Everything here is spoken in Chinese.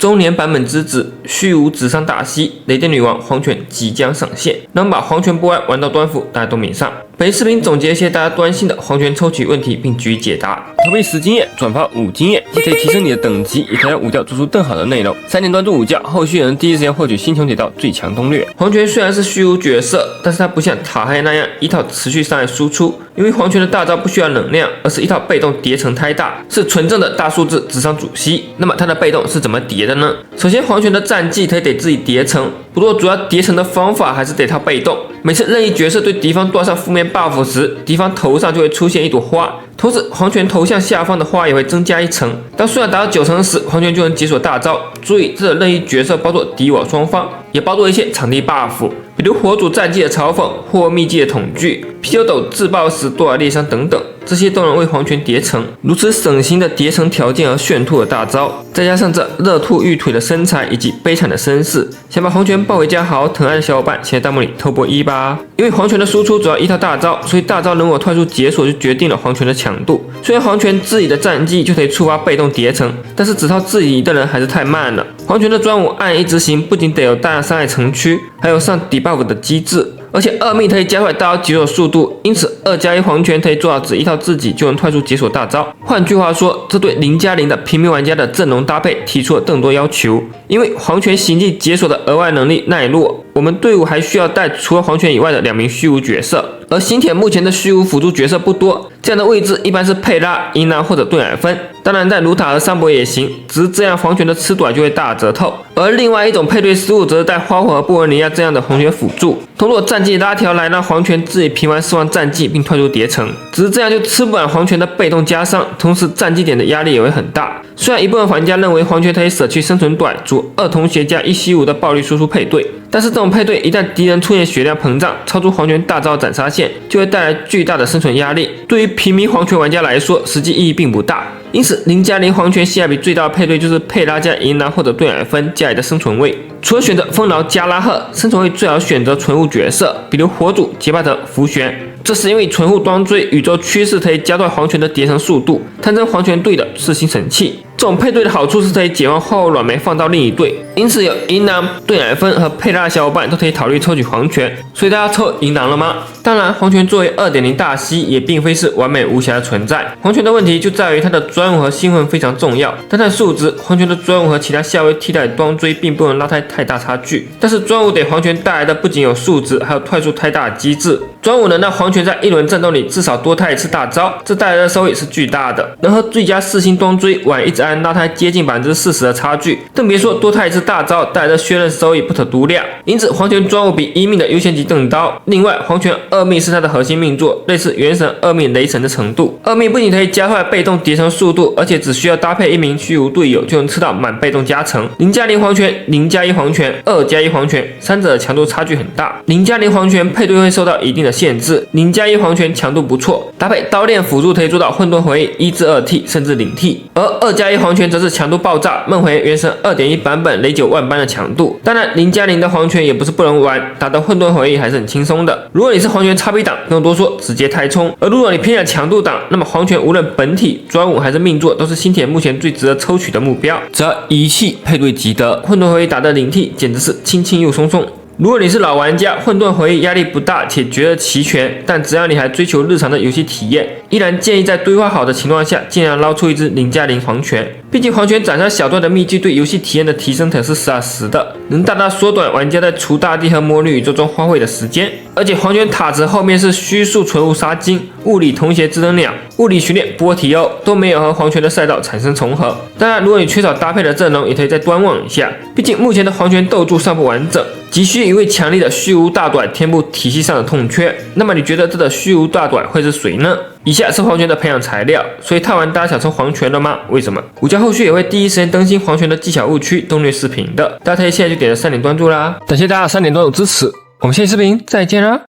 中年版本之子虚无直上大西，雷电女王黄泉即将上线，那我们把黄泉波兰玩到端服，大家都迷上。本视频总结一些大家关心的黄泉抽取问题，并予以解答。投币10经验，转发5经验，既可以提升你的等级，也可以让武教做出更好的内容。3点关注武教，后续也能第一时间获取星穹铁道最强攻略。黄泉虽然是虚无角色，但是它不像塔黑那样一套持续伤害输出，因为黄泉的大招不需要能量，而是一套被动叠成太大，是纯正的大数字直上主吸。那么它的被动是怎么叠的呢？首先，黄泉的战绩得自己叠成，不过主要叠成的方法还是得套被动。每次任意角色对敌方挂上负面 buff 时，敌方头上就会出现一朵花，同时黄泉头像下方的花也会增加1层。当数量达到9层时，黄泉就能解锁大招。注意，这任意角色包括敌我双方，也包括一些场地 buff， 比如火主战绩的嘲讽或秘技的统计、啤酒斗自爆时多少裂伤等等，这些都能为黄泉叠成。如此省心的叠成条件而炫兔的大招，再加上这热兔玉腿的身材以及悲惨的身世，想把黄泉抱回家好好疼爱的小伙伴，请在弹幕里偷波1吧。因为黄泉的输出主要依靠大招，所以大招能否快速解锁就决定了黄泉的强度。虽然黄泉自己的战绩就可以触发被动叠成，但是只靠自己的人还是太慢了。黄泉的专武按一执行，不仅得有大量伤害城区，还有上 debuff 的机制。而且2命可以加快大招解锁速度，因此2+1黄泉可以做到只依靠自己就能快速解锁大招。换句话说，这对0+0的平民玩家的阵容搭配提出了更多要求。因为黄泉行迹解锁的额外能力耐弱，我们队伍还需要带除了黄泉以外的2名虚无角色，而星铁目前的虚无辅助角色不多，这样的位置一般是佩拉、银狼或者顿尔芬。当然，在卢塔和桑博也行，只是这样黄泉的吃短就会大折透。而另外一种配对思路则是带花火和布文尼亚这样的黄泉辅助，通过战绩拉条来让黄泉自己平完4万战绩并快速叠成。只是这样就吃不完黄泉的被动加伤，同时战绩点的压力也会很大。虽然一部分玩家认为黄泉可以舍弃生存短，组2同学加1吸5的暴力输出配对，但是这种配对一旦敌人出现血量膨胀，超出黄泉大招斩杀线，就会带来巨大的生存压力。对于平民黄泉玩家来说，实际意义并不大。因此0+0黄泉性价比最大的配对就是佩拉加银狼或者顿尔芬加你的生存位。除了选择丰饶加拉赫，生存位最好选择纯物角色，比如火主、杰巴特、福玄。这是因为纯物端追宇宙趋势可以加快黄泉的叠成速度，堪称黄泉队的四星神器。这种配对的好处是可以解放后软梅放到另一队，因此有银狼、顿尔芬和佩拉的小伙伴都可以考虑抽取黄泉。所以大家抽银狼了吗？当然，黄泉作为2.0大吸也并非是完美无瑕的存在。黄泉的问题就在于它的专武和兴奋非常重要，单看数值，黄泉的专武和其他下位替代端追并不能拉开太大差距。但是专武给黄泉带来的不仅有数值，还有快速太大的机制。专武能让黄泉在1轮战斗里至少多开1次大招，这带来的收益是巨大的，能和最佳4星端追晚一直按拉开接近40%的差距，更别说多开1次大招带来的削刃收益不可估量。因此黄泉专武比1命的优先级更高。另外，黄泉2命是它的核心命座，类似原神2命雷神的程度。2命不仅可以加快被动叠成速度，而且只需要搭配1名虚无队友就能吃到满被动加成。0+0黄泉、0+1黄泉、2+1黄泉，三者的强度差距很大。0+0黄泉配对会受到一定的限制，0+1黄泉强度不错，搭配刀炼辅助可以做到混沌回忆1至2T 甚至0T，而2+1黄泉则是强度爆炸，梦回原神 2.1 版本雷9万般的强度。当然0+0的黄泉也不是不能玩，打到混沌回忆还是很轻松的。如果你是黄泉叉 B 档，不用多说，直接太冲。而如果你偏向强度档，那么黄泉无论本体、专武还是命座，都是星铁目前最值得抽取的目标。只要一气配对即得，混沌回忆打的0T简直是轻轻又松松。如果你是老玩家，混沌回忆压力不大且觉得齐全，但只要你还追求日常的游戏体验，依然建议在规划好的情况下，尽量捞出一只0+0黄泉。毕竟黄泉斩杀小段的秘技对游戏体验的提升可是实打实的，能大大缩短玩家在除大地和魔女宇宙中花费的时间。而且黄泉塔池后面是虚数纯物杀精、物理童鞋智能鸟、物理训练波提欧都没有和黄泉的赛道产生重合。当然，如果你缺少搭配的阵容，也可以再观望一下，毕竟目前的黄泉斗柱尚不完整，急需一位强力的虚无大短填补体系上的痛缺。那么你觉得这个虚无大短会是谁呢？以下是黄泉的培养材料，所以看完大家想抽黄泉了吗？为什么？武教后续也会第一时间更新黄泉的技巧误区攻略视频的，大家可以现在就点着3点关注啦！感谢大家3点关注支持，我们下期视频再见啦！